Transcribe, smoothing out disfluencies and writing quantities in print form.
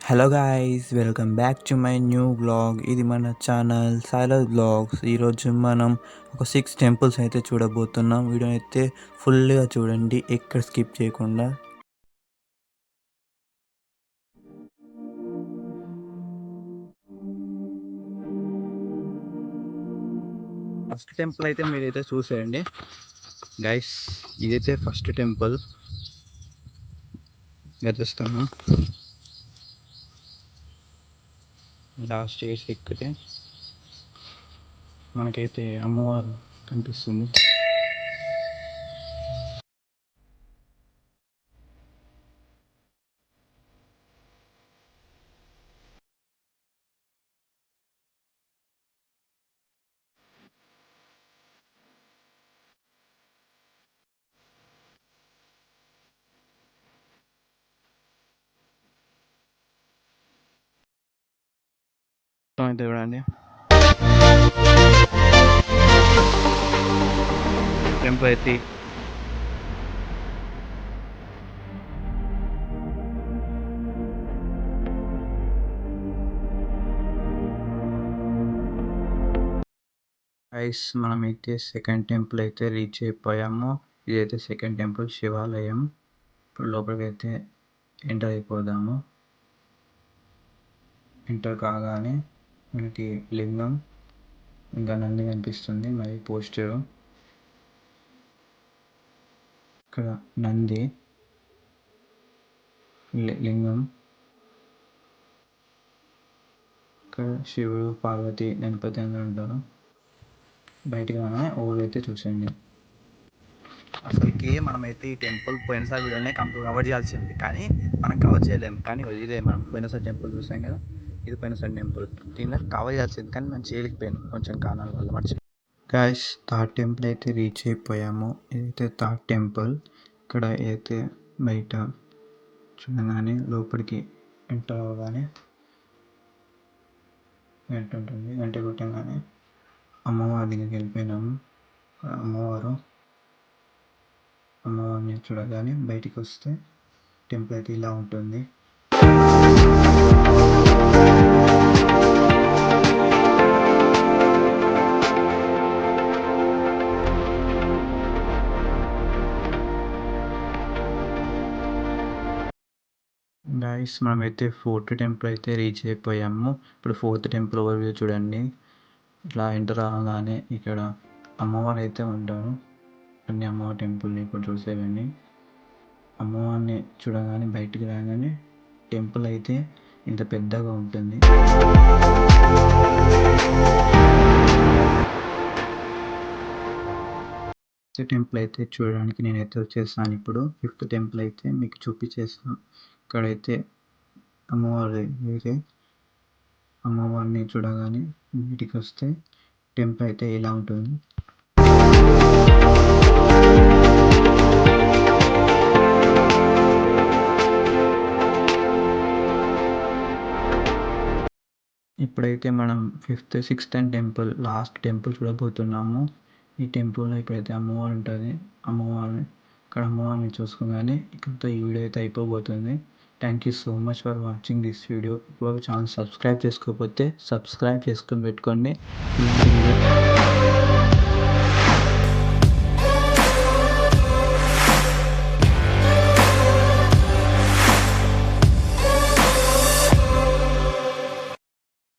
Hello guys, welcome back to my new vlog. ఇది మన channel సైలజ్ vlogs. ఈరోజు మనం ఒక 6 టెంపుల్స్ అయితే చూడబోతున్నాం. వీడియో అయితే ఫుల్గా చూడండి, ఎక్కడ స్కిప్ చేయకుండా. ఫస్ట్ టెంపుల్ అయితే మీరైతే చూసేయండి గైస్. ఇదైతే ఫస్ట్ టెంపుల్ గతిస్తాను. లాస్ట్ స్టేజ్ ఎక్కితే మనకైతే అమ్మవారు కనిపిస్తుంది. అయితే చూడండి, టెంపుల్ అయితే గైస్, మనమైతే సెకండ్ టెంపుల్ అయితే రీచ్ అయిపోయాము. ఇదైతే సెకండ్ టెంపుల్, శివాలయం. ఇప్పుడు లోపలికి అయితే ఎంటర్ అయిపోదాము. ఎంటర్ కాగానే మనకి లింగం ఇంకా నంది కనిపిస్తుంది, మరి పోస్టరు. ఇక్కడ నంది, లింగం, ఇక్కడ శివుడు, పార్వతి, గణపతి అందరూ ఉంటారు. బయటికి రాగానే ఊరైతే చూసేయండి. అసలుకి మనమైతే ఈ టెంపుల్ పోయినసారి వీడియోనే కవర్ చేయాల్సింది, కానీ మనం కవర్ చేయలేము. కానీ ఇదే మనం పోయినసారి టెంపుల్ చూసాం కదా, ఇది పోయినసారి టెంపుల్. దీనిలో కవర్ చేయాల్సింది కానీ మనం చేయలేకపోయాను, కొంచెం కారణాల వల్ల మర్చి. గాయ్స్, థర్డ్ టెంపుల్ అయితే రీచ్ అయిపోయాము. ఇదైతే థర్డ్ టెంపుల్. ఇక్కడ అయితే బయట చూడగానే లోపలికి ఎంటర్ అవ్వగానే గంట ఉంటుంది. గంట కొట్టగానే అమ్మవారి దగ్గరికి వెళ్ళిపోయినాము. అమ్మవారిని చూడగానే బయటికి వస్తే టెంపుల్ అయితే ఇలా ఉంటుంది. గాయ్స్, మనమైతే ఫోర్త్ టెంపుల్ అయితే రీచ్ అయిపోయాము. ఇప్పుడు ఫోర్త్ టెంపుల్ ఓవర్వ్యూ చూడండి. ఇట్లా ఎంటర్ అవ్వగానే ఇక్కడ అమ్మవారు అయితే ఉంటారు. అన్ని అమ్మవారి టెంపుల్ని ఇప్పుడు చూసేవండి. అమ్మవారిని చూడగానే బయటికి రాగానే టెంపుల్ అయితే ఇంత పెద్దగా ఉంటుంది. ఫిఫ్త్ టెంపుల్ అయితే చూడడానికి నేనైతే వచ్చేసాను. ఇప్పుడు ఫిఫ్త్ టెంపుల్ అయితే మీకు చూపించేస్తాను. ఇక్కడైతే అమ్మవారిని చూడగానే ఇంటికి వస్తే టెంపుల్ అయితే ఇలా ఉంటుంది. ఇప్పుడైతే మనం sixth and temple, last temple చూడబోతున్నాము. ఈ టెంపుల్లో ఇప్పుడైతే అమ్మవారు ఉంటుంది. ఇక్కడ అమ్మవారిని చూసుకోగానే ఇక్కడితో ఈ వీడియో అయితే అయిపోబోతుంది. Thank you so much for watching this video. ఇప్పుడు ఛానల్ సబ్స్క్రైబ్ చేసుకోకపోతే సబ్స్క్రైబ్ చేసుకొని పెట్టుకోండి.